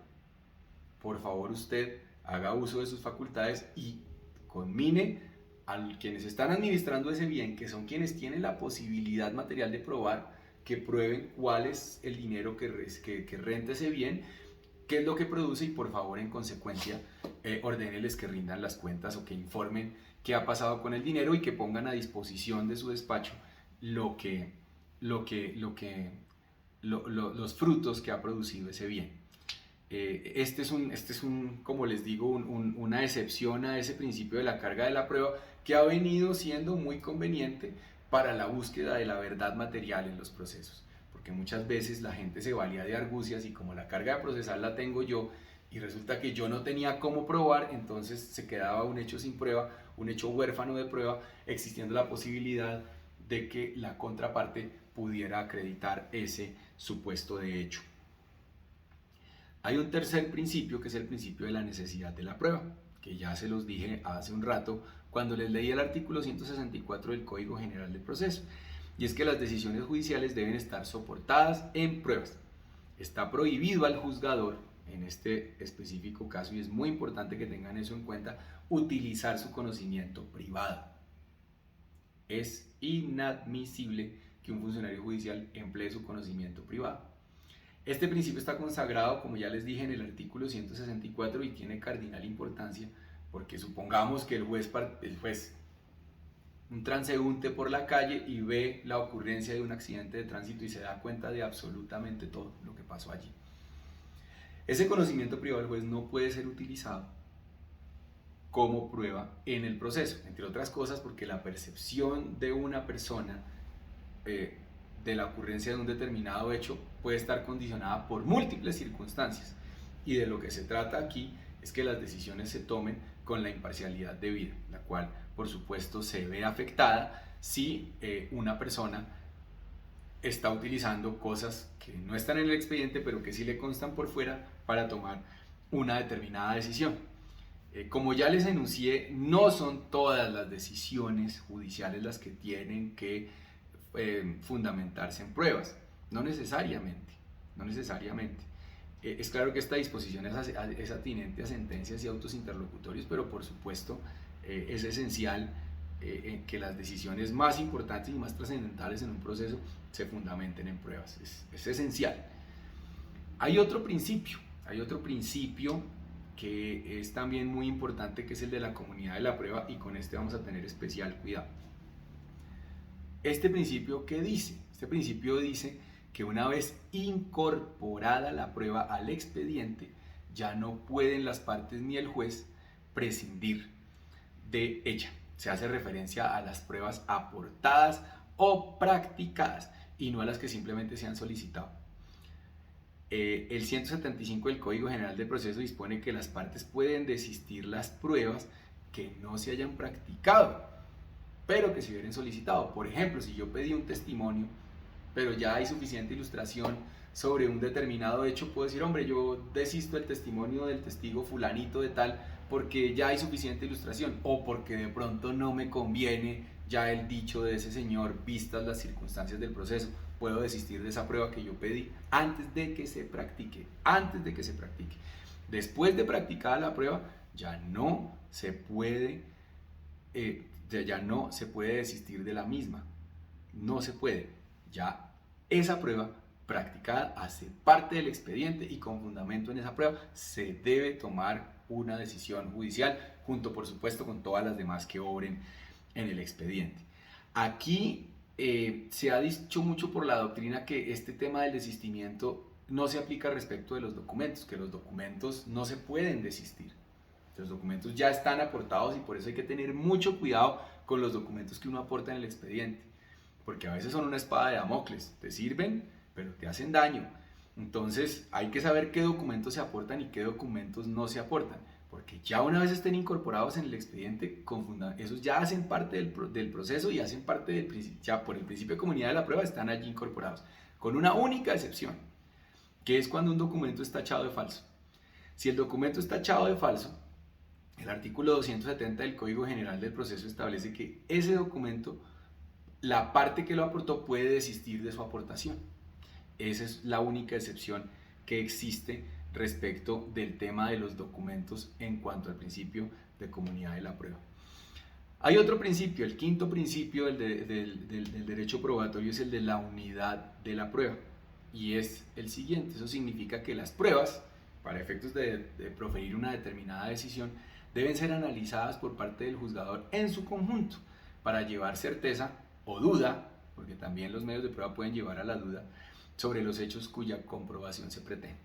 Por favor, usted haga uso de sus facultades y conmine a quienes están administrando ese bien, que son quienes tienen la posibilidad material de probar, que prueben cuál es el dinero que renta ese bien, qué es lo que produce, y por favor, en consecuencia, ordéneles que rindan las cuentas o que informen qué ha pasado con el dinero y que pongan a disposición de su despacho los frutos que ha producido ese bien. Este es como les digo, una excepción a ese principio de la carga de la prueba, que ha venido siendo muy conveniente para la búsqueda de la verdad material en los procesos, porque muchas veces la gente se valía de argucias, y como la carga procesal la tengo yo y resulta que yo no tenía cómo probar, entonces se quedaba un hecho sin prueba, un hecho huérfano de prueba, existiendo la posibilidad de que la contraparte pudiera acreditar ese supuesto de hecho. Hay un tercer principio, que es el principio de la necesidad de la prueba, que ya se los dije hace un rato cuando les leí el artículo 164 del Código General del Proceso, y es que las decisiones judiciales deben estar soportadas en pruebas. Está prohibido al juzgador, en este específico caso, y es muy importante que tengan eso en cuenta, utilizar su conocimiento privado. Es inadmisible que un funcionario judicial emplee su conocimiento privado. Este principio está consagrado, como ya les dije, en el artículo 164 y tiene cardinal importancia, porque supongamos que el juez, un transeúnte por la calle, y ve la ocurrencia de un accidente de tránsito y se da cuenta de absolutamente todo lo que pasó allí. Ese conocimiento privado del juez no puede ser utilizado como prueba en el proceso, entre otras cosas porque la percepción de una persona de la ocurrencia de un determinado hecho puede estar condicionada por múltiples circunstancias, y de lo que se trata aquí es que las decisiones se tomen con la imparcialidad debida, la cual por supuesto se ve afectada si una persona está utilizando cosas que no están en el expediente pero que sí le constan por fuera para tomar una determinada decisión. Como ya les enuncié, no son todas las decisiones judiciales las que tienen que fundamentarse en pruebas, no necesariamente, no necesariamente. Es claro que esta disposición es atinente a sentencias y autos interlocutorios, pero por supuesto es esencial que las decisiones más importantes y más trascendentales en un proceso se fundamenten en pruebas, es esencial. Hay otro principio que es también muy importante, que es el de la comunidad de la prueba, y con este vamos a tener especial cuidado. Este principio, ¿qué dice? Este principio dice que una vez incorporada la prueba al expediente, ya no pueden las partes ni el juez prescindir de ella. Se hace referencia a las pruebas aportadas o practicadas y no a las que simplemente se han solicitado. El 175 del Código General del Proceso dispone que las partes pueden desistir las pruebas que no se hayan practicado, pero que se hubieran solicitado. Por ejemplo, si yo pedí un testimonio, pero ya hay suficiente ilustración sobre un determinado hecho, puedo decir, hombre, yo desisto el testimonio del testigo fulanito de tal porque ya hay suficiente ilustración, o porque de pronto no me conviene ya el dicho de ese señor vistas las circunstancias del proceso. Puedo desistir de esa prueba que yo pedí antes de que se practique, Después de practicada la prueba, ya no se puede desistir de la misma. No se puede. Ya esa prueba practicada hace parte del expediente y con fundamento en esa prueba se debe tomar una decisión judicial, junto por supuesto con todas las demás que obren en el expediente. Aquí se ha dicho mucho por la doctrina que este tema del desistimiento no se aplica respecto de los documentos, que los documentos no se pueden desistir. Los documentos ya están aportados y por eso hay que tener mucho cuidado con los documentos que uno aporta en el expediente, porque a veces son una espada de Damocles, te sirven pero te hacen daño. Entonces hay que saber qué documentos se aportan y qué documentos no se aportan, porque ya una vez estén incorporados en el expediente, esos ya hacen parte del proceso y hacen parte ya por el principio de comunidad de la prueba están allí incorporados, con una única excepción, que es cuando un documento está tachado de falso. Si el documento está tachado de falso, el artículo 270 del Código General del Proceso establece que ese documento, la parte que lo aportó puede desistir de su aportación. Esa es la única excepción que existe respecto del tema de los documentos en cuanto al principio de comunidad de la prueba. Hay otro principio, el quinto principio del derecho probatorio, es el de la unidad de la prueba, y es el siguiente. Eso significa que las pruebas, para efectos de proferir una determinada decisión, deben ser analizadas por parte del juzgador en su conjunto para llevar certeza o duda, porque también los medios de prueba pueden llevar a la duda, sobre los hechos cuya comprobación se pretende.